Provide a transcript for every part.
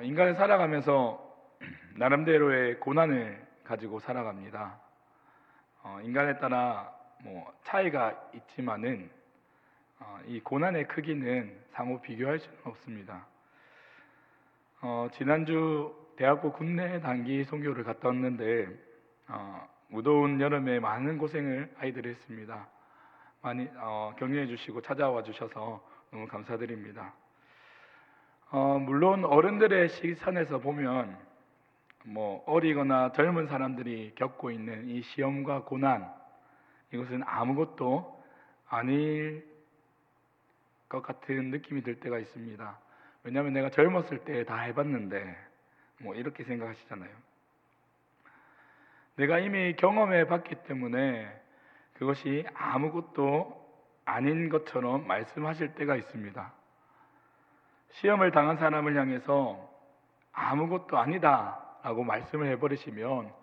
인간을 살아가면서 나름대로의 고난을 가지고 살아갑니다. 인간에 따라 차이가 있지만은 이 고난의 크기는 상호 비교할 수는 없습니다. 지난주 대학부 국내 단기 선교를 갔다 왔는데 무더운 여름에 많은 고생을 아이들이 했습니다. 많이 격려해 주시고 찾아와 주셔서 너무 감사드립니다. 물론 어른들의 시선에서 보면 어리거나 젊은 사람들이 겪고 있는 이 시험과 고난, 이것은 아무것도 아닐 것 같은 느낌이 들 때가 있습니다. 왜냐하면 내가 젊었을 때 다 해봤는데 이렇게 생각하시잖아요. 내가 이미 경험해 봤기 때문에 그것이 아무것도 아닌 것처럼 말씀하실 때가 있습니다. 시험을 당한 사람을 향해서 아무것도 아니다 라고 말씀을 해버리시면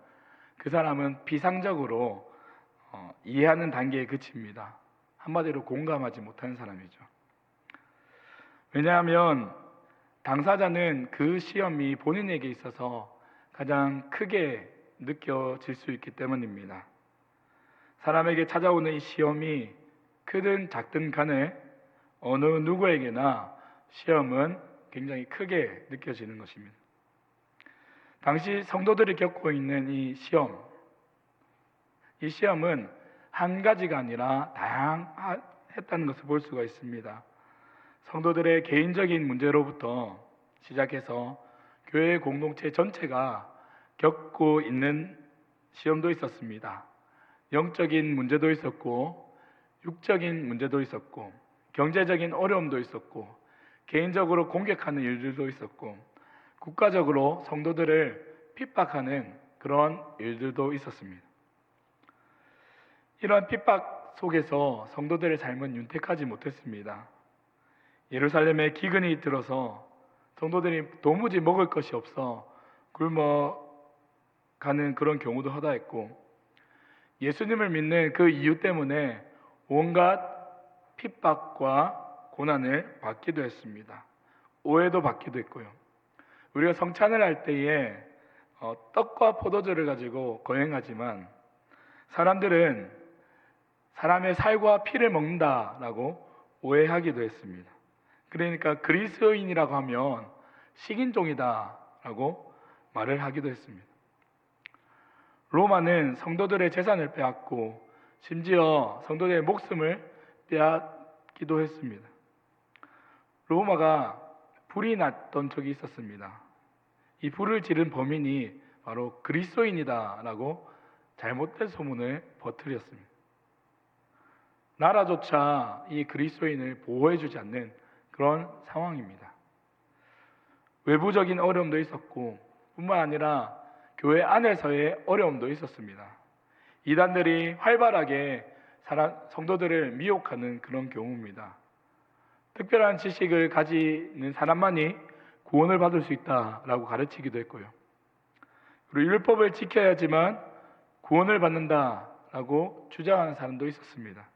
그 사람은 비상적으로 이해하는 단계에 그칩니다. 한마디로 공감하지 못하는 사람이죠. 왜냐하면 당사자는 그 시험이 본인에게 있어서 가장 크게 느껴질 수 있기 때문입니다. 사람에게 찾아오는 이 시험이 크든 작든 간에 어느 누구에게나 시험은 굉장히 크게 느껴지는 것입니다. 당시 성도들이 겪고 있는 이 시험은 한 가지가 아니라 다양했다는 것을 볼 수가 있습니다. 성도들의 개인적인 문제로부터 시작해서 교회 공동체 전체가 겪고 있는 시험도 있었습니다. 영적인 문제도 있었고, 육적인 문제도 있었고, 경제적인 어려움도 있었고, 개인적으로 공격하는 일들도 있었고, 국가적으로 성도들을 핍박하는 그런 일들도 있었습니다. 이러한 핍박 속에서 성도들의 삶은 윤택하지 못했습니다. 예루살렘에 기근이 들어서 성도들이 도무지 먹을 것이 없어 굶어가는 그런 경우도 허다했고, 예수님을 믿는 그 이유 때문에 온갖 핍박과 고난을 받기도 했습니다. 오해도 받기도 했고요. 우리가 성찬을 할 때에 떡과 포도주를 가지고 거행하지만 사람들은 사람의 살과 피를 먹는다라고 오해하기도 했습니다. 그러니까 그리스도인이라고 하면 식인종이다라고 말을 하기도 했습니다. 로마는 성도들의 재산을 빼앗고 심지어 성도들의 목숨을 빼앗기도 했습니다. 로마가 불이 났던 적이 있었습니다. 이 불을 지른 범인이 바로 그리스도인이다라고 잘못된 소문을 퍼뜨렸습니다. 나라조차 이 그리스도인을 보호해주지 않는 그런 상황입니다. 외부적인 어려움도 있었고 뿐만 아니라 교회 안에서의 어려움도 있었습니다. 이단들이 활발하게 성도들을 미혹하는 그런 경우입니다. 특별한 지식을 가지는 사람만이 구원을 받을 수 있다라고 가르치기도 했고요. 그리고 율법을 지켜야지만 구원을 받는다라고 주장하는 사람도 있었습니다.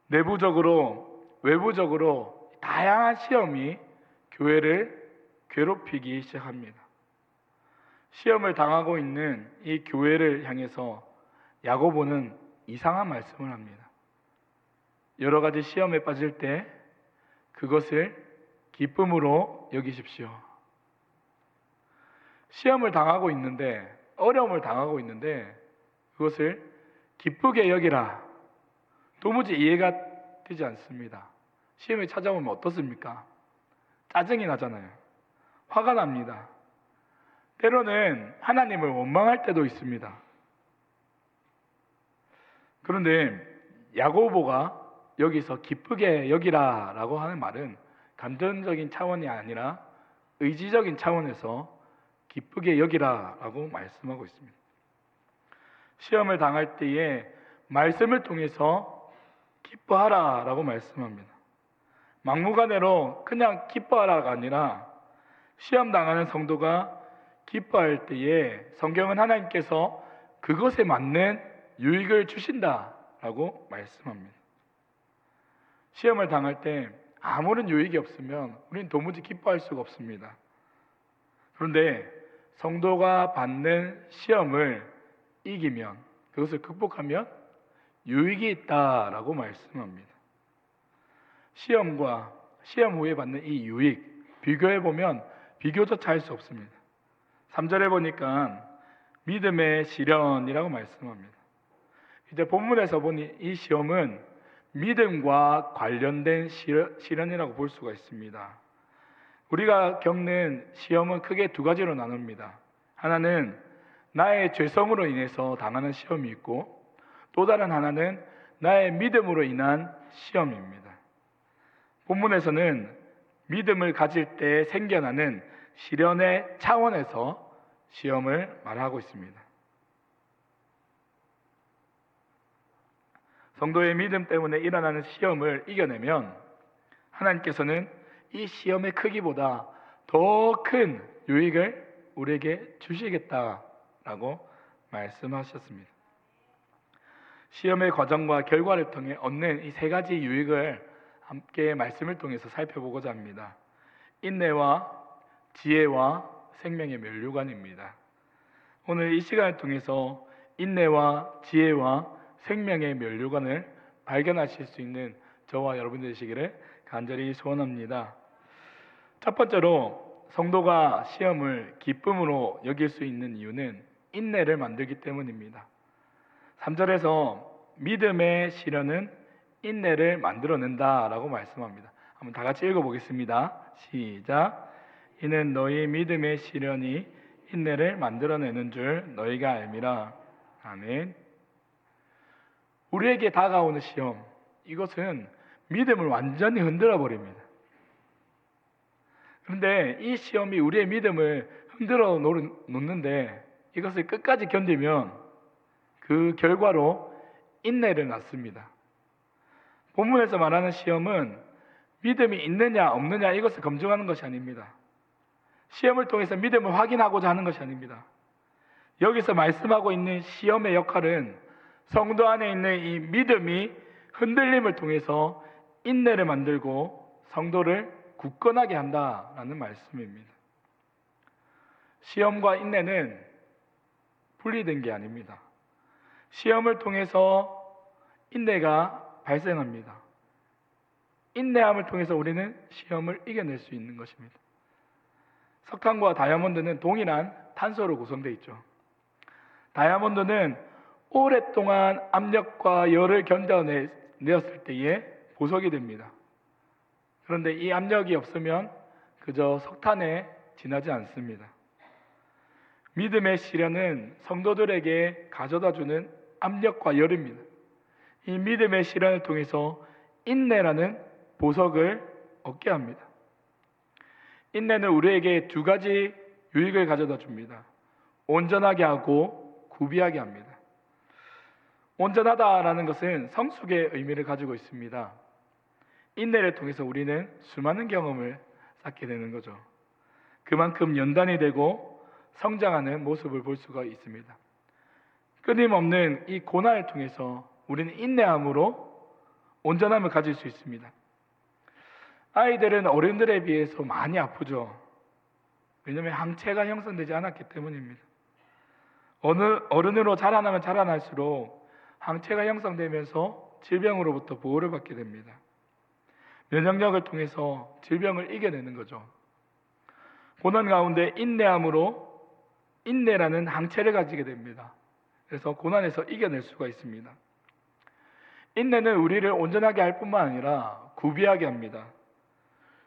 내부적으로 외부적으로 다양한 시험이 교회를 괴롭히기 시작합니다. 시험을 당하고 있는 이 교회를 향해서 야고보는 이상한 말씀을 합니다. 여러 가지 시험에 빠질 때 그것을 기쁨으로 여기십시오. 시험을 당하고 있는데, 어려움을 당하고 있는데 그것을 기쁘게 여기라. 도무지 이해가 되지 않습니다. 시험이 찾아오면 어떻습니까? 짜증이 나잖아요. 화가 납니다. 때로는 하나님을 원망할 때도 있습니다. 그런데 야고보가 여기서 기쁘게 여기라 라고 하는 말은 감정적인 차원이 아니라 의지적인 차원에서 기쁘게 여기라 라고 말씀하고 있습니다. 시험을 당할 때에 말씀을 통해서 기뻐하라 라고 말씀합니다. 막무가내로 그냥 기뻐하라가 아니라 시험 당하는 성도가 기뻐할 때에 성경은 하나님께서 그것에 맞는 유익을 주신다라고 말씀합니다. 시험을 당할 때 아무런 유익이 없으면 우리는 도무지 기뻐할 수가 없습니다. 그런데 성도가 받는 시험을 이기면, 그것을 극복하면 유익이 있다라고 말씀합니다. 시험과 시험 후에 받는 이 유익, 비교해 보면 비교조차 할 수 없습니다. 3절에 보니까 믿음의 시련이라고 말씀합니다. 이제 본문에서 보니 이 시험은 믿음과 관련된 시련이라고 볼 수가 있습니다. 우리가 겪는 시험은 크게 두 가지로 나눕니다. 하나는 나의 죄성으로 인해서 당하는 시험이 있고, 또 다른 하나는 나의 믿음으로 인한 시험입니다. 본문에서는 믿음을 가질 때 생겨나는 시련의 차원에서 시험을 말하고 있습니다. 성도의 믿음 때문에 일어나는 시험을 이겨내면 하나님께서는 이 시험의 크기보다 더 큰 유익을 우리에게 주시겠다라고 말씀하셨습니다. 시험의 과정과 결과를 통해 얻는 이 세 가지 유익을 함께 말씀을 통해서 살펴보고자 합니다. 인내와 지혜와 생명의 면류관입니다. 오늘 이 시간을 통해서 인내와 지혜와 생명의 면류관을 발견하실 수 있는 저와 여러분들 되시기를 간절히 소원합니다. 첫 번째로 성도가 시험을 기쁨으로 여길 수 있는 이유는 인내를 만들기 때문입니다. 3절에서 믿음의 시련은 인내를 만들어낸다라고 말씀합니다. 한번 다 같이 읽어보겠습니다. 시작. 이는 너희 믿음의 시련이 인내를 만들어내는 줄 너희가 알미라. 아멘. 우리에게 다가오는 시험, 이것은 믿음을 완전히 흔들어 버립니다. 그런데 이 시험이 우리의 믿음을 흔들어 놓는데 이것을 끝까지 견디면 그 결과로 인내를 낳습니다. 본문에서 말하는 시험은 믿음이 있느냐 없느냐 이것을 검증하는 것이 아닙니다. 시험을 통해서 믿음을 확인하고자 하는 것이 아닙니다. 여기서 말씀하고 있는 시험의 역할은 성도 안에 있는 이 믿음이 흔들림을 통해서 인내를 만들고 성도를 굳건하게 한다라는 말씀입니다. 시험과 인내는 분리된 게 아닙니다. 시험을 통해서 인내가 발생합니다. 인내함을 통해서 우리는 시험을 이겨낼 수 있는 것입니다. 석탄과 다이아몬드는 동일한 탄소로 구성되어 있죠. 다이아몬드는 오랫동안 압력과 열을 견뎌내었을 때에 보석이 됩니다. 그런데 이 압력이 없으면 그저 석탄에 지나지 않습니다. 믿음의 시련은 성도들에게 가져다주는 압력과 열입니다. 이 믿음의 시련을 통해서 인내라는 보석을 얻게 합니다. 인내는 우리에게 두 가지 유익을 가져다 줍니다. 온전하게 하고 구비하게 합니다. 온전하다라는 것은 성숙의 의미를 가지고 있습니다. 인내를 통해서 우리는 수많은 경험을 쌓게 되는 거죠. 그만큼 연단이 되고 성장하는 모습을 볼 수가 있습니다. 끊임없는 이 고난을 통해서 우리는 인내함으로 온전함을 가질 수 있습니다. 아이들은 어른들에 비해서 많이 아프죠. 왜냐하면 항체가 형성되지 않았기 때문입니다. 어른으로 자라나면 자라날수록 항체가 형성되면서 질병으로부터 보호를 받게 됩니다. 면역력을 통해서 질병을 이겨내는 거죠. 고난 가운데 인내함으로 인내라는 항체를 가지게 됩니다. 그래서 고난에서 이겨낼 수가 있습니다. 인내는 우리를 온전하게 할 뿐만 아니라 구비하게 합니다.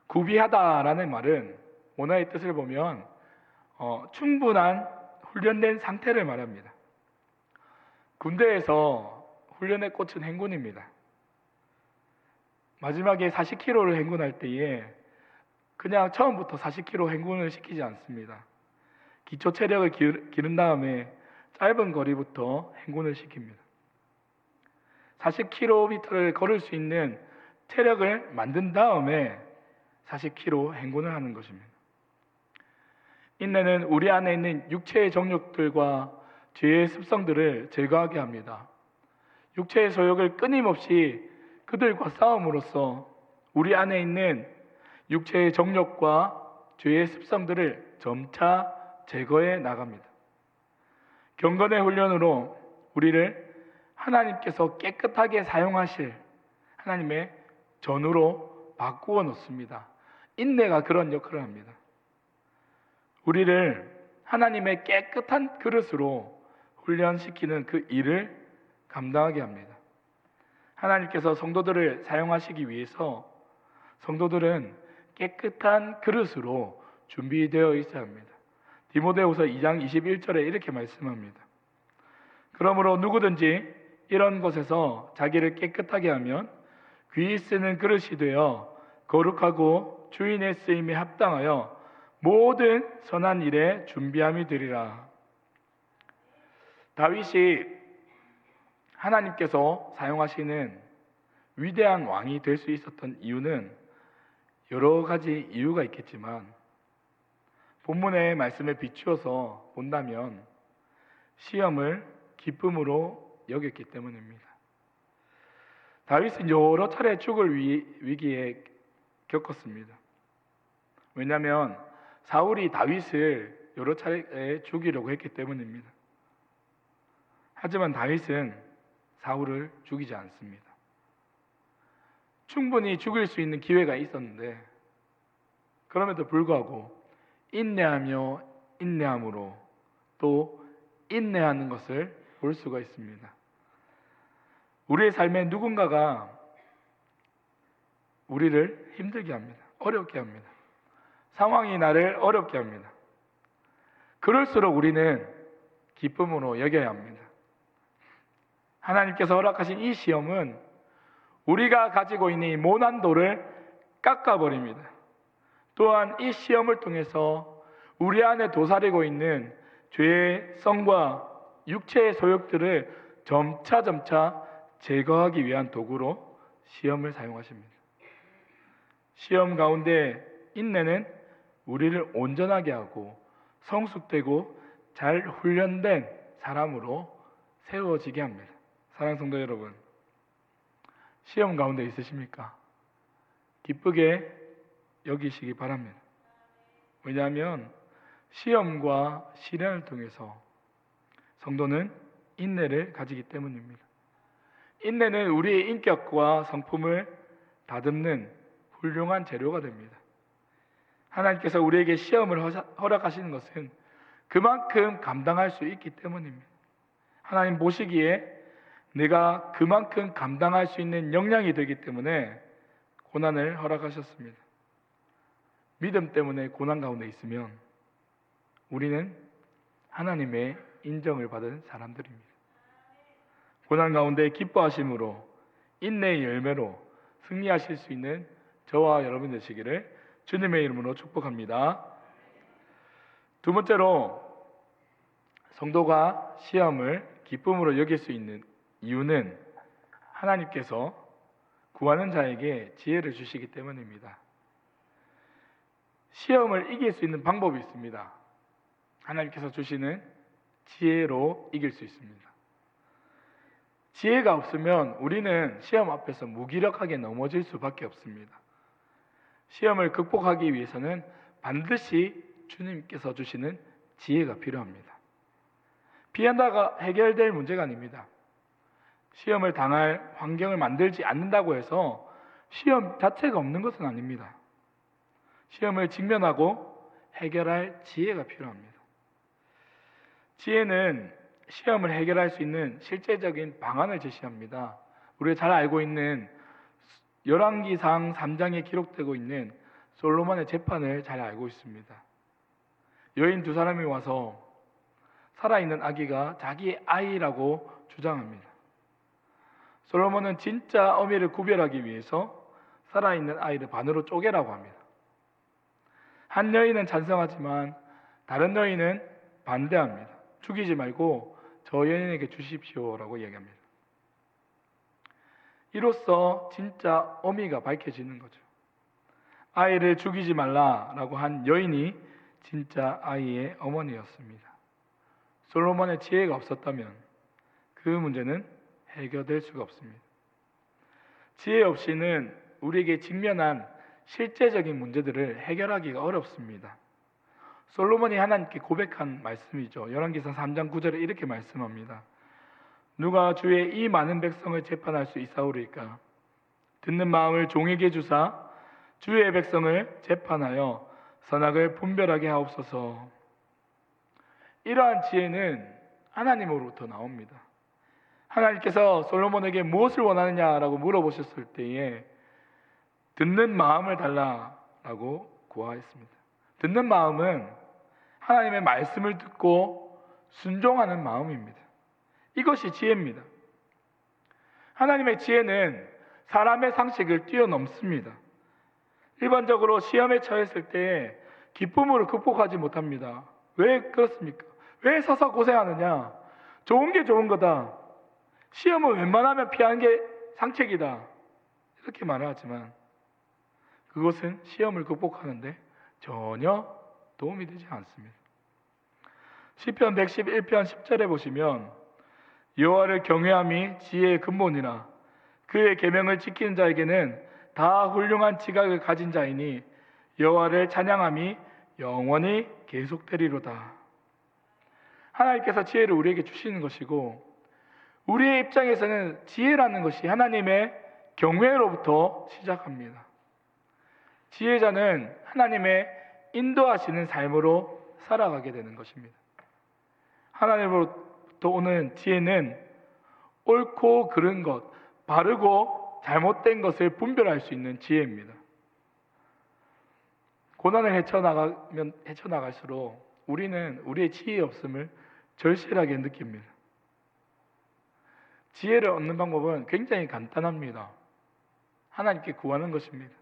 구비하다라는 말은 원어의 뜻을 보면 충분한 훈련된 상태를 말합니다. 군대에서 훈련의 꽃은 행군입니다. 마지막에 40km를 행군할 때에 그냥 처음부터 40km 행군을 시키지 않습니다. 기초 체력을 기른 다음에 짧은 거리부터 행군을 시킵니다. 40km를 걸을 수 있는 체력을 만든 다음에 40km 행군을 하는 것입니다. 인내는 우리 안에 있는 육체의 정욕들과 죄의 습성들을 제거하게 합니다. 육체의 소욕을 끊임없이 그들과 싸움으로써 우리 안에 있는 육체의 정욕과 죄의 습성들을 점차 제거해 나갑니다. 경건의 훈련으로 우리를 하나님께서 깨끗하게 사용하실 하나님의 전우로 바꾸어 놓습니다. 인내가 그런 역할을 합니다. 우리를 하나님의 깨끗한 그릇으로 훈련시키는 그 일을 감당하게 합니다. 하나님께서 성도들을 사용하시기 위해서 성도들은 깨끗한 그릇으로 준비되어 있어야 합니다. 디모데후서 2장 21절에 이렇게 말씀합니다. 그러므로 누구든지 이런 것에서 자기를 깨끗하게 하면 귀히 쓰는 그릇이 되어 거룩하고 주인의 쓰임에 합당하여 모든 선한 일에 준비함이 되리라. 다윗이 하나님께서 사용하시는 위대한 왕이 될 수 있었던 이유는 여러 가지 이유가 있겠지만 본문의 말씀에 비추어서 본다면 시험을 기쁨으로 여겼기 때문입니다. 다윗은 여러 차례 죽을 위기에 겪었습니다. 왜냐하면 사울이 다윗을 여러 차례 죽이려고 했기 때문입니다. 하지만 다윗은 사울을 죽이지 않습니다. 충분히 죽일 수 있는 기회가 있었는데 그럼에도 불구하고 인내하며 인내함으로 또 인내하는 것을 볼 수가 있습니다. 우리의 삶에 누군가가 우리를 힘들게 합니다. 어렵게 합니다. 상황이 나를 어렵게 합니다. 그럴수록 우리는 기쁨으로 여겨야 합니다. 하나님께서 허락하신 이 시험은 우리가 가지고 있는 이 모난도를 깎아버립니다. 또한 이 시험을 통해서 우리 안에 도사리고 있는 죄의 성과 육체의 소욕들을 점차 제거하기 위한 도구로 시험을 사용하십니다. 시험 가운데 인내는 우리를 온전하게 하고 성숙되고 잘 훈련된 사람으로 세워지게 합니다. 사랑하는 성도 여러분, 시험 가운데 있으십니까? 기쁘게 여기시기 바랍니다. 왜냐하면 시험과 시련을 통해서 성도는 인내를 가지기 때문입니다. 인내는 우리의 인격과 성품을 다듬는 훌륭한 재료가 됩니다. 하나님께서 우리에게 시험을 허락하시는 것은 그만큼 감당할 수 있기 때문입니다. 하나님 보시기에 내가 그만큼 감당할 수 있는 역량이 되기 때문에 고난을 허락하셨습니다. 믿음 때문에 고난 가운데 있으면 우리는 하나님의 인정을 받은 사람들입니다. 고난 가운데 기뻐하심으로 인내의 열매로 승리하실 수 있는 저와 여러분 되시기를 주님의 이름으로 축복합니다. 두 번째로 성도가 시험을 기쁨으로 여길 수 있는 이유는 하나님께서 구하는 자에게 지혜를 주시기 때문입니다. 시험을 이길 수 있는 방법이 있습니다. 하나님께서 주시는 지혜로 이길 수 있습니다. 지혜가 없으면 우리는 시험 앞에서 무기력하게 넘어질 수밖에 없습니다. 시험을 극복하기 위해서는 반드시 주님께서 주시는 지혜가 필요합니다. 피한다가 해결될 문제가 아닙니다. 시험을 당할 환경을 만들지 않는다고 해서 시험 자체가 없는 것은 아닙니다. 시험을 직면하고 해결할 지혜가 필요합니다. 지혜는 시험을 해결할 수 있는 실제적인 방안을 제시합니다. 우리가 잘 알고 있는 열왕기상 3장에 기록되고 있는 솔로몬의 재판을 잘 알고 있습니다. 여인 두 사람이 와서 살아있는 아기가 자기의 아이라고 주장합니다. 솔로몬은 진짜 어미를 구별하기 위해서 살아있는 아이를 반으로 쪼개라고 합니다. 한 여인은 찬성하지만 다른 여인은 반대합니다. 죽이지 말고 저 여인에게 주십시오라고 이야기합니다. 이로써 진짜 어미가 밝혀지는 거죠. 아이를 죽이지 말라라고 한 여인이 진짜 아이의 어머니였습니다. 솔로몬의 지혜가 없었다면 그 문제는 해결될 수가 없습니다. 지혜 없이는 우리에게 직면한 실제적인 문제들을 해결하기가 어렵습니다. 솔로몬이 하나님께 고백한 말씀이죠. 열왕기상 3장 9절에 이렇게 말씀합니다. 누가 주의 이 많은 백성을 재판할 수 있사오리까? 듣는 마음을 종에게 주사 주의 백성을 재판하여 선악을 분별하게 하옵소서. 이러한 지혜는 하나님으로부터 나옵니다. 하나님께서 솔로몬에게 무엇을 원하느냐라고 물어보셨을 때에 듣는 마음을 달라라고 구하였습니다. 듣는 마음은 하나님의 말씀을 듣고 순종하는 마음입니다. 이것이 지혜입니다. 하나님의 지혜는 사람의 상식을 뛰어넘습니다. 일반적으로 시험에 처했을 때 기쁨으로 극복하지 못합니다. 왜 그렇습니까? 왜 서서 고생하느냐? 좋은 게 좋은 거다. 시험은 웬만하면 피하는 게 상책이다. 이렇게 말을 하지만 그것은 시험을 극복하는데 전혀 도움이 되지 않습니다. 시편 111편 10절에 보시면 여호와를 경외함이 지혜의 근본이라 그의 계명을 지키는 자에게는 다 훌륭한 지각을 가진 자이니 여호와를 찬양함이 영원히 계속되리로다. 하나님께서 지혜를 우리에게 주시는 것이고 우리의 입장에서는 지혜라는 것이 하나님의 경외로부터 시작합니다. 지혜자는 하나님의 인도하시는 삶으로 살아가게 되는 것입니다. 하나님으로부터 오는 지혜는 옳고 그른 것, 바르고 잘못된 것을 분별할 수 있는 지혜입니다. 고난을 헤쳐나갈수록 우리는 우리의 지혜의 없음을 절실하게 느낍니다. 지혜를 얻는 방법은 굉장히 간단합니다. 하나님께 구하는 것입니다.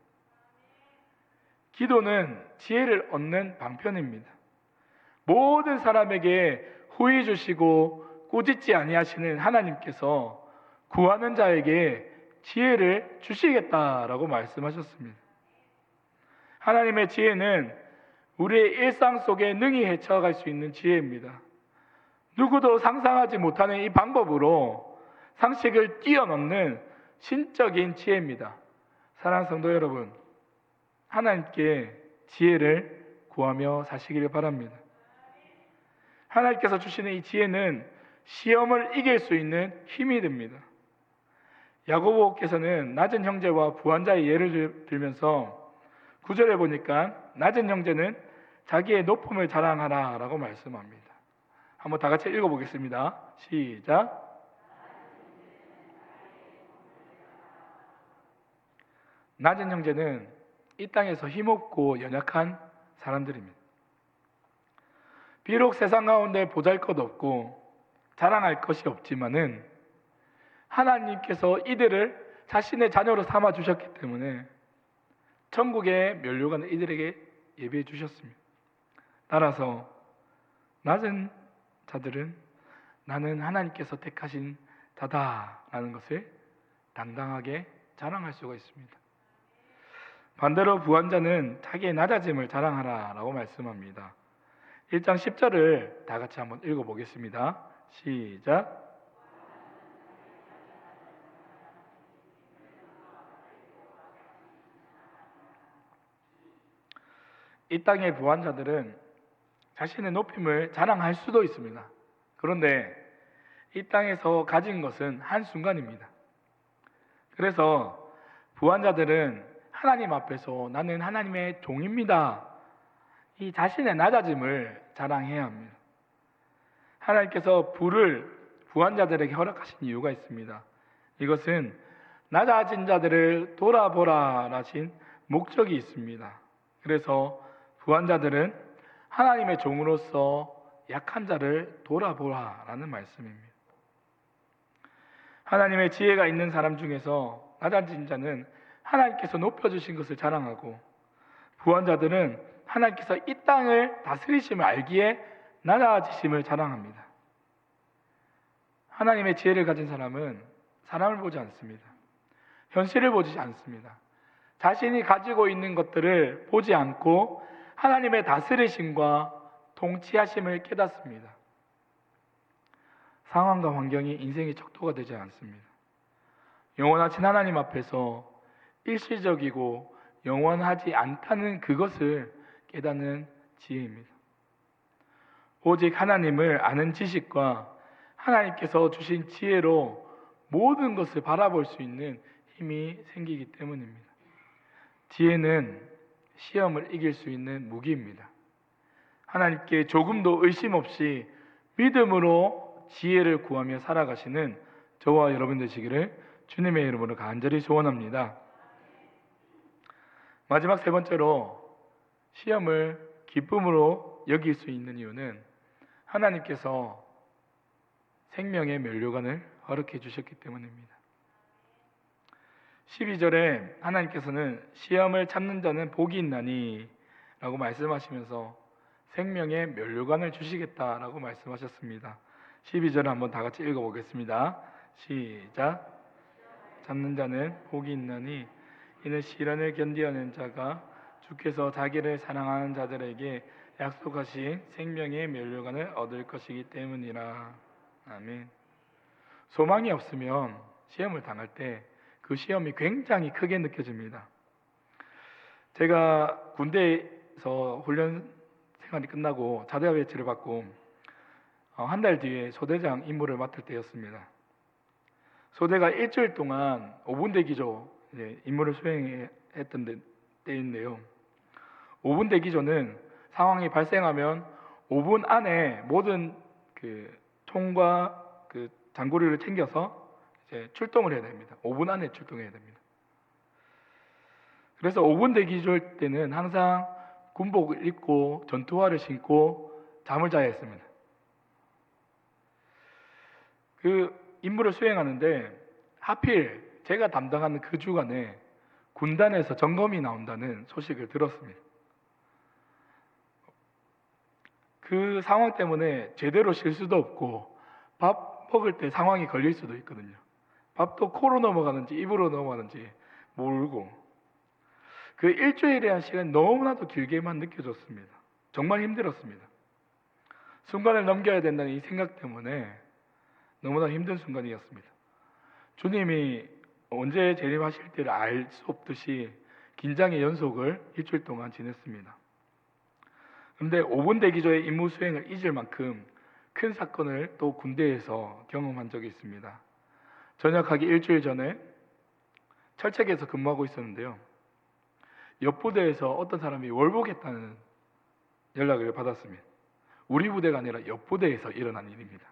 기도는 지혜를 얻는 방편입니다. 모든 사람에게 후히 주시고 꾸짖지 아니하시는 하나님께서 구하는 자에게 지혜를 주시겠다라고 말씀하셨습니다. 하나님의 지혜는 우리의 일상 속에 능히 헤쳐갈 수 있는 지혜입니다. 누구도 상상하지 못하는 이 방법으로 상식을 뛰어넘는 신적인 지혜입니다. 사랑하는 성도 여러분, 하나님께 지혜를 구하며 사시기를 바랍니다. 하나님께서 주시는 이 지혜는 시험을 이길 수 있는 힘이 됩니다. 야고보께서는 낮은 형제와 부한자의 예를 들면서 9절에 보니까 낮은 형제는 자기의 높음을 자랑하라 라고 말씀합니다. 한번 다 같이 읽어보겠습니다. 시작. 낮은 형제는 이 땅에서 힘없고 연약한 사람들입니다. 비록 세상 가운데 보잘것없고 자랑할 것이 없지만은 하나님께서 이들을 자신의 자녀로 삼아 주셨기 때문에 천국의 면류관을 이들에게 예비해 주셨습니다. 따라서 낮은 자들은 나는 하나님께서 택하신 자다라는 것을 당당하게 자랑할 수가 있습니다. 반대로 부한자는 자기의 낮아짐을 자랑하라 라고 말씀합니다. 1장 10절을 다 같이 한번 읽어보겠습니다. 시작. 이 땅의 부한자들은 자신의 높임을 자랑할 수도 있습니다. 그런데 이 땅에서 가진 것은 한순간입니다. 그래서 부한자들은 하나님 앞에서 나는 하나님의 종입니다. 이 자신의 낮아짐을 자랑해야 합니다. 하나님께서 불을 부한자들에게 허락하신 이유가 있습니다. 이것은 낮아진 자들을 돌아보라 라신 목적이 있습니다. 그래서 부한자들은 하나님의 종으로서 약한 자를 돌아보라 라는 말씀입니다. 하나님의 지혜가 있는 사람 중에서 낮아진 자는 하나님께서 높여주신 것을 자랑하고 부한자들은 하나님께서 이 땅을 다스리심을 알기에 낮아지심을 자랑합니다. 하나님의 지혜를 가진 사람은 사람을 보지 않습니다. 현실을 보지 않습니다. 자신이 가지고 있는 것들을 보지 않고 하나님의 다스리심과 통치하심을 깨닫습니다. 상황과 환경이 인생의 척도가 되지 않습니다. 영원하신 하나님 앞에서 일시적이고 영원하지 않다는 그것을 깨닫는 지혜입니다. 오직 하나님을 아는 지식과 하나님께서 주신 지혜로 모든 것을 바라볼 수 있는 힘이 생기기 때문입니다. 지혜는 시험을 이길 수 있는 무기입니다. 하나님께 조금도 의심 없이 믿음으로 지혜를 구하며 살아가시는 저와 여러분 되시기를 주님의 이름으로 간절히 소원합니다. 마지막 세 번째로 시험을 기쁨으로 여길 수 있는 이유는 하나님께서 생명의 면류관을 허락해 주셨기 때문입니다. 12절에 하나님께서는 시험을 참는 자는 복이 있나니 라고 말씀하시면서 생명의 면류관을 주시겠다라고 말씀하셨습니다. 12절을 한번 다 같이 읽어보겠습니다. 시작. 참는 자는 복이 있나니 이는 시련을 견디어낸 자가 주께서 자기를 사랑하는 자들에게 약속하신 생명의 면류관을 얻을 것이기 때문이라. 아멘. 소망이 없으면 시험을 당할 때 그 시험이 굉장히 크게 느껴집니다. 제가 군대에서 훈련 생활이 끝나고 자대화 배치를 받고 한 달 뒤에 소대장 임무를 맡을 때였습니다. 소대가 일주일 동안 5분 대기조 임무를 수행했던 때인데요. 5분 대기조는 상황이 발생하면 5분 안에 모든 총과 장구리를 챙겨서 이제 출동을 해야 됩니다. 5분 안에 출동해야 됩니다. 그래서 5분 대기조일 때는 항상 군복을 입고 전투화를 신고 잠을 자야 했습니다. 그 임무를 수행하는데 하필 제가 담당하는 그 주간에 군단에서 점검이 나온다는 소식을 들었습니다. 그 상황 때문에 제대로 쉴 수도 없고 밥 먹을 때 상황이 걸릴 수도 있거든요. 밥도 코로 넘어가는지 입으로 넘어가는지 모르고 그 일주일이라는 시간이 너무나도 길게만 느껴졌습니다. 정말 힘들었습니다. 순간을 넘겨야 된다는 이 생각 때문에 너무나 힘든 순간이었습니다. 주님이 언제 재림하실 때를 알 수 없듯이 긴장의 연속을 일주일 동안 지냈습니다. 그런데 5분 대기조의 임무 수행을 잊을 만큼 큰 사건을 또 군대에서 경험한 적이 있습니다. 전역하기 일주일 전에 철책에서 근무하고 있었는데요. 옆 부대에서 어떤 사람이 월복했다는 연락을 받았습니다. 우리 부대가 아니라 옆 부대에서 일어난 일입니다.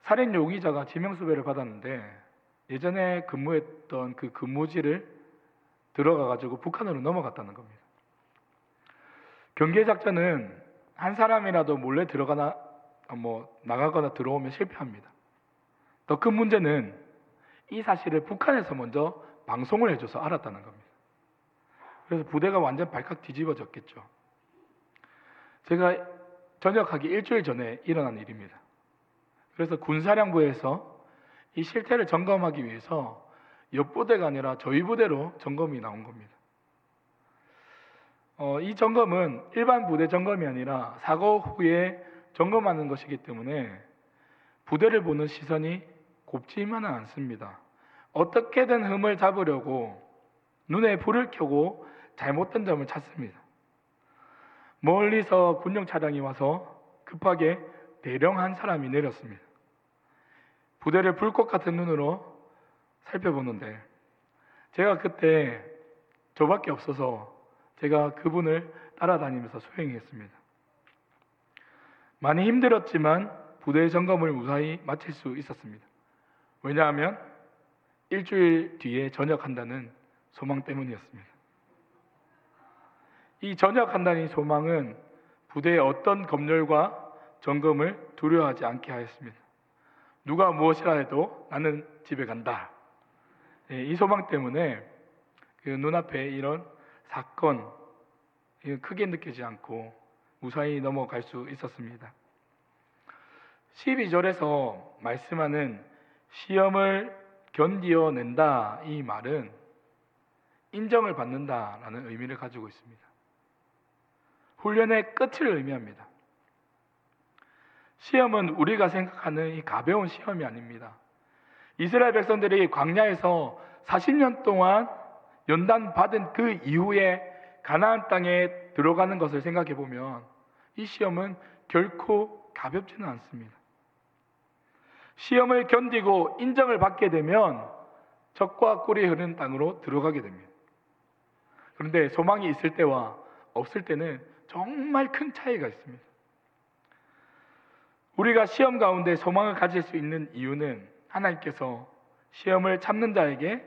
살인 용의자가 지명수배를 받았는데 예전에 근무했던 그 근무지를 들어가가지고 북한으로 넘어갔다는 겁니다. 경계작전은 한 사람이라도 몰래 나가거나 들어오면 실패합니다. 더 큰 문제는 이 사실을 북한에서 먼저 방송을 해줘서 알았다는 겁니다. 그래서 부대가 완전 발칵 뒤집어졌겠죠. 제가 전역하기 일주일 전에 일어난 일입니다. 그래서 군사령부에서 이 실태를 점검하기 위해서 옆 부대가 아니라 저희 부대로 점검이 나온 겁니다. 이 점검은 일반 부대 점검이 아니라 사고 후에 점검하는 것이기 때문에 부대를 보는 시선이 곱지만은 않습니다. 어떻게든 흠을 잡으려고 눈에 불을 켜고 잘못된 점을 찾습니다. 멀리서 군용 차량이 와서 급하게 대령 한 사람이 내렸습니다. 부대를 불꽃 같은 눈으로 살펴보는데 제가 그때 저밖에 없어서 제가 그분을 따라다니면서 수행했습니다. 많이 힘들었지만 부대 점검을 무사히 마칠 수 있었습니다. 왜냐하면 일주일 뒤에 전역한다는 소망 때문이었습니다. 이 전역한다는 소망은 부대의 어떤 검열과 점검을 두려워하지 않게 하였습니다. 누가 무엇이라 해도 나는 집에 간다. 이 소망 때문에 그 눈앞에 이런 사건 크게 느끼지 않고 무사히 넘어갈 수 있었습니다. 12절에서 말씀하는 시험을 견디어낸다 이 말은 인정을 받는다라는 의미를 가지고 있습니다. 훈련의 끝을 의미합니다. 시험은 우리가 생각하는 이 가벼운 시험이 아닙니다. 이스라엘 백성들이 광야에서 40년 동안 연단 받은 그 이후에 가나안 땅에 들어가는 것을 생각해 보면 이 시험은 결코 가볍지는 않습니다. 시험을 견디고 인정을 받게 되면 젖과 꿀이 흐르는 땅으로 들어가게 됩니다. 그런데 소망이 있을 때와 없을 때는 정말 큰 차이가 있습니다. 우리가 시험 가운데 소망을 가질 수 있는 이유는 하나님께서 시험을 참는 자에게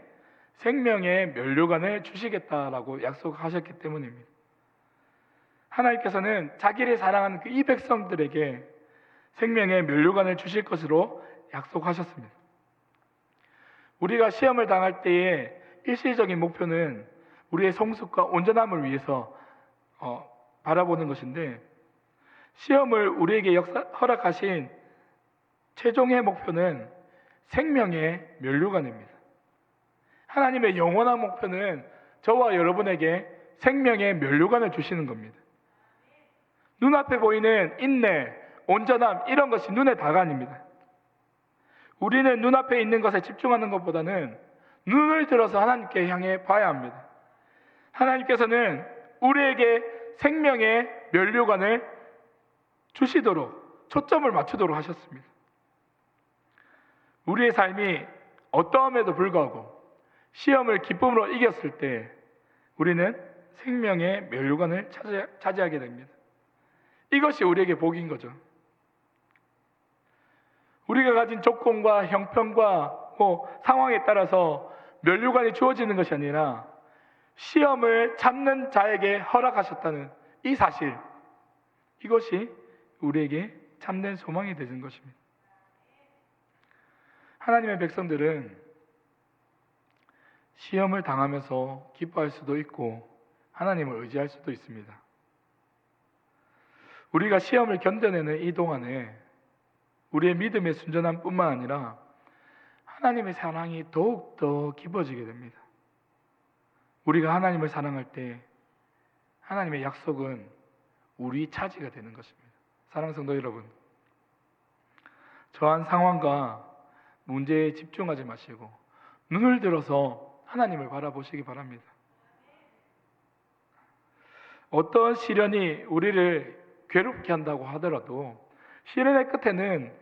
생명의 면류관을 주시겠다라고 약속하셨기 때문입니다. 하나님께서는 자기를 사랑하는 그 이 백성들에게 생명의 면류관을 주실 것으로 약속하셨습니다. 우리가 시험을 당할 때의 일시적인 목표는 우리의 성숙과 온전함을 위해서 바라보는 것인데, 시험을 우리에게 허락하신 최종의 목표는 생명의 면류관입니다. 하나님의 영원한 목표는 저와 여러분에게 생명의 면류관을 주시는 겁니다. 눈앞에 보이는 인내, 온전함 이런 것이 눈에 다가 아닙니다. 우리는 눈앞에 있는 것에 집중하는 것보다는 눈을 들어서 하나님께 향해 봐야 합니다. 하나님께서는 우리에게 생명의 면류관을 주시도록 초점을 맞추도록 하셨습니다. 우리의 삶이 어떠함에도 불구하고 시험을 기쁨으로 이겼을 때 우리는 생명의 면류관을 차지하게 됩니다. 이것이 우리에게 복인 거죠. 우리가 가진 조건과 형편과 상황에 따라서 면류관이 주어지는 것이 아니라 시험을 참는 자에게 허락하셨다는 이 사실, 이것이 우리에게 참된 소망이 되는 것입니다. 하나님의 백성들은 시험을 당하면서 기뻐할 수도 있고 하나님을 의지할 수도 있습니다. 우리가 시험을 견뎌내는 이 동안에 우리의 믿음의 순전함뿐만 아니라 하나님의 사랑이 더욱더 깊어지게 됩니다. 우리가 하나님을 사랑할 때 하나님의 약속은 우리 차지가 되는 것입니다. 사랑하는 성도 여러분, 저한 상황과 문제에 집중하지 마시고 눈을 들어서 하나님을 바라보시기 바랍니다. 어떤 시련이 우리를 괴롭게 한다고 하더라도 시련의 끝에는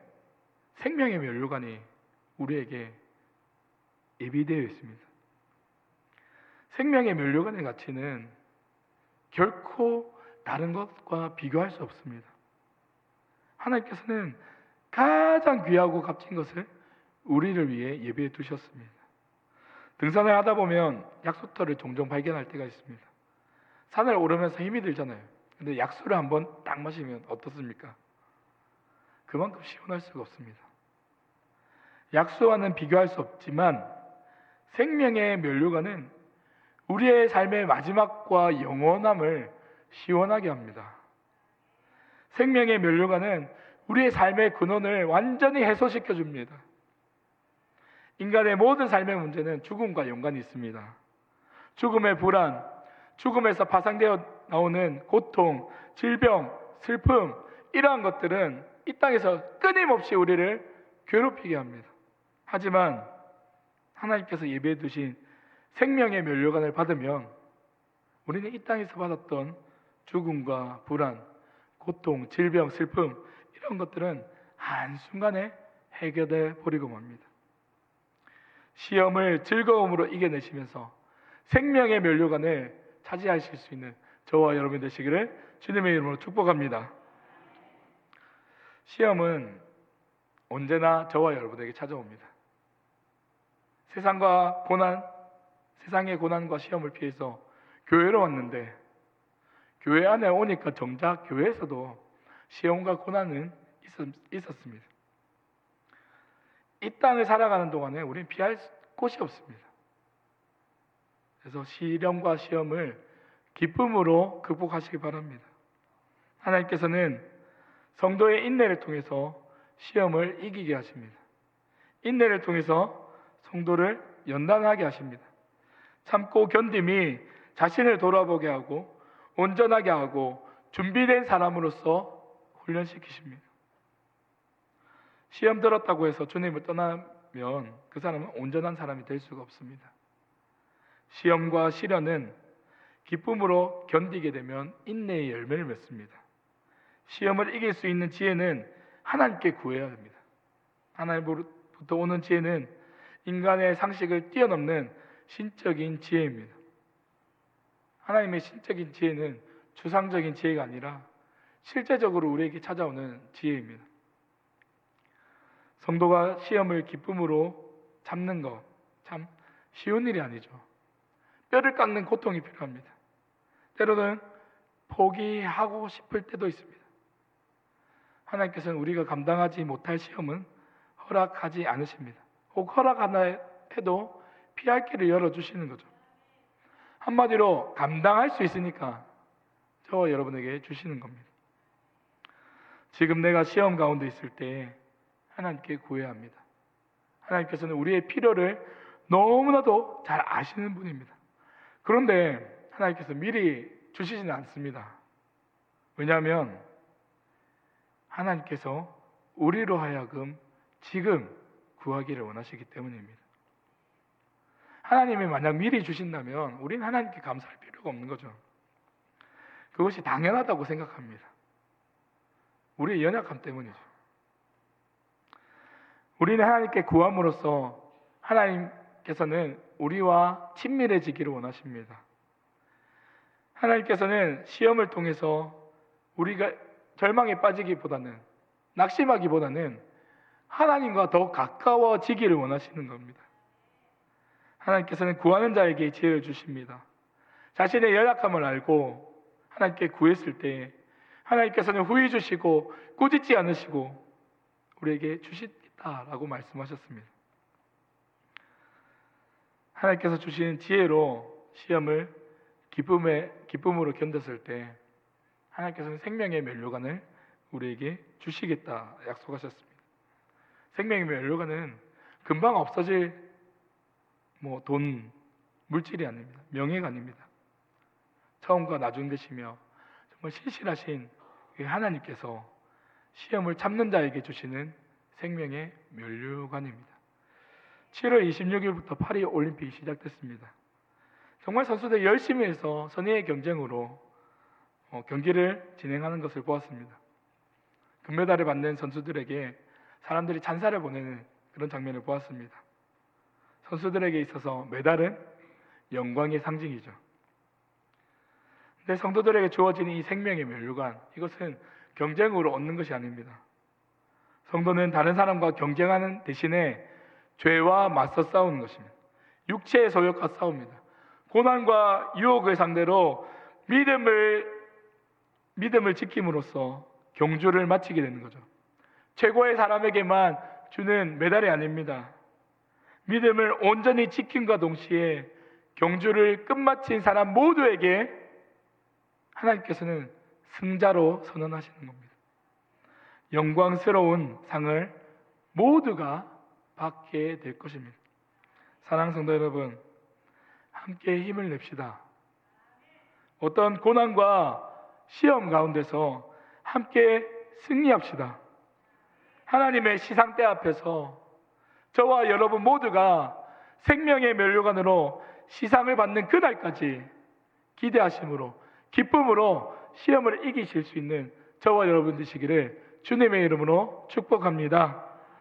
생명의 면류관이 우리에게 예비되어 있습니다. 생명의 면류관의 가치는 결코 다른 것과 비교할 수 없습니다. 하나님께서는 가장 귀하고 값진 것을 우리를 위해 예비해 두셨습니다. 등산을 하다 보면 약수터를 종종 발견할 때가 있습니다. 산을 오르면서 힘이 들잖아요. 근데 약수를 한번 딱 마시면 어떻습니까? 그만큼 시원할 수가 없습니다. 약수와는 비교할 수 없지만 생명의 면류관은 우리의 삶의 마지막과 영원함을 시원하게 합니다. 생명의 면류관은 우리의 삶의 근원을 완전히 해소시켜 줍니다. 인간의 모든 삶의 문제는 죽음과 연관이 있습니다. 죽음의 불안, 죽음에서 파생되어 나오는 고통, 질병, 슬픔, 이러한 것들은 이 땅에서 끊임없이 우리를 괴롭히게 합니다. 하지만 하나님께서 예배해 두신 생명의 면류관을 받으면 우리는 이 땅에서 받았던 죽음과 불안, 고통, 질병, 슬픔 이런 것들은 한순간에 해결돼 버리고 맙니다. 시험을 즐거움으로 이겨내시면서 생명의 면류관을 차지하실 수 있는 저와 여러분 되시기를 주님의 이름으로 축복합니다. 시험은 언제나 저와 여러분에게 찾아옵니다. 세상의 고난과 시험을 피해서 교회로 왔는데 교회 안에 오니까 정작 교회에서도 시험과 고난은 있었습니다. 이 땅을 살아가는 동안에 우리는 피할 곳이 없습니다. 그래서 시련과 시험을 기쁨으로 극복하시기 바랍니다. 하나님께서는 성도의 인내를 통해서 시험을 이기게 하십니다. 인내를 통해서 성도를 연단하게 하십니다. 참고 견딤이 자신을 돌아보게 하고 온전하게 하고 준비된 사람으로서 훈련시키십니다. 시험 들었다고 해서 주님을 떠나면 그 사람은 온전한 사람이 될 수가 없습니다. 시험과 시련은 기쁨으로 견디게 되면 인내의 열매를 맺습니다. 시험을 이길 수 있는 지혜는 하나님께 구해야 합니다. 하나님으로부터 오는 지혜는 인간의 상식을 뛰어넘는 신적인 지혜입니다. 하나님의 신적인 지혜는 추상적인 지혜가 아니라 실제적으로 우리에게 찾아오는 지혜입니다. 성도가 시험을 기쁨으로 참는 것 참 쉬운 일이 아니죠. 뼈를 깎는 고통이 필요합니다. 때로는 포기하고 싶을 때도 있습니다. 하나님께서는 우리가 감당하지 못할 시험은 허락하지 않으십니다. 혹 허락하나 해도 피할 길을 열어주시는 거죠. 한마디로 감당할 수 있으니까 저와 여러분에게 주시는 겁니다. 지금 내가 시험 가운데 있을 때 하나님께 구해야 합니다. 하나님께서는 우리의 필요를 너무나도 잘 아시는 분입니다. 그런데 하나님께서 미리 주시지는 않습니다. 왜냐하면 하나님께서 우리로 하여금 지금 구하기를 원하시기 때문입니다. 하나님이 만약 미리 주신다면 우리는 하나님께 감사할 필요가 없는 거죠. 그것이 당연하다고 생각합니다. 우리의 연약함 때문이죠. 우리는 하나님께 구함으로써 하나님께서는 우리와 친밀해지기를 원하십니다. 하나님께서는 시험을 통해서 우리가 절망에 빠지기보다는, 낙심하기보다는 하나님과 더 가까워지기를 원하시는 겁니다. 하나님께서는 구하는 자에게 지혜를 주십니다. 자신의 연약함을 알고 하나님께 구했을 때 하나님께서는 후히 주시고 꾸짖지 않으시고 우리에게 주시겠다라고 말씀하셨습니다. 하나님께서 주시는 지혜로 시험을 기쁨으로 견뎠을 때 하나님께서는 생명의 면류관을 우리에게 주시겠다 약속하셨습니다. 생명의 면류관은 금방 없어질 돈, 물질이 아닙니다. 명예가 아닙니다. 처음과 나중 되시며 정말 신실하신 하나님께서 시험을 참는 자에게 주시는 생명의 면류관입니다. 7월 26일부터 파리 올림픽이 시작됐습니다. 정말 선수들이 열심히 해서 선의의 경쟁으로 경기를 진행하는 것을 보았습니다. 금메달을 받는 선수들에게 사람들이 찬사를 보내는 그런 장면을 보았습니다. 선수들에게 있어서 메달은 영광의 상징이죠. 근데 성도들에게 주어진 이 생명의 면류관, 이것은 경쟁으로 얻는 것이 아닙니다. 성도는 다른 사람과 경쟁하는 대신에 죄와 맞서 싸우는 것입니다. 육체의 소욕과 싸웁니다. 고난과 유혹을 상대로 믿음을 지킴으로써 경주를 마치게 되는 거죠. 최고의 사람에게만 주는 메달이 아닙니다. 믿음을 온전히 지킴과 동시에 경주를 끝마친 사람 모두에게 하나님께서는 승자로 선언하시는 겁니다. 영광스러운 상을 모두가 받게 될 것입니다. 사랑하는 성도 여러분, 함께 힘을 냅시다. 어떤 고난과 시험 가운데서 함께 승리합시다. 하나님의 시상대 앞에서 저와 여러분 모두가 생명의 면류관으로 시상을 받는 그날까지 기대하심으로 기쁨으로 시험을 이기실 수 있는 저와 여러분 되시기를 주님의 이름으로 축복합니다.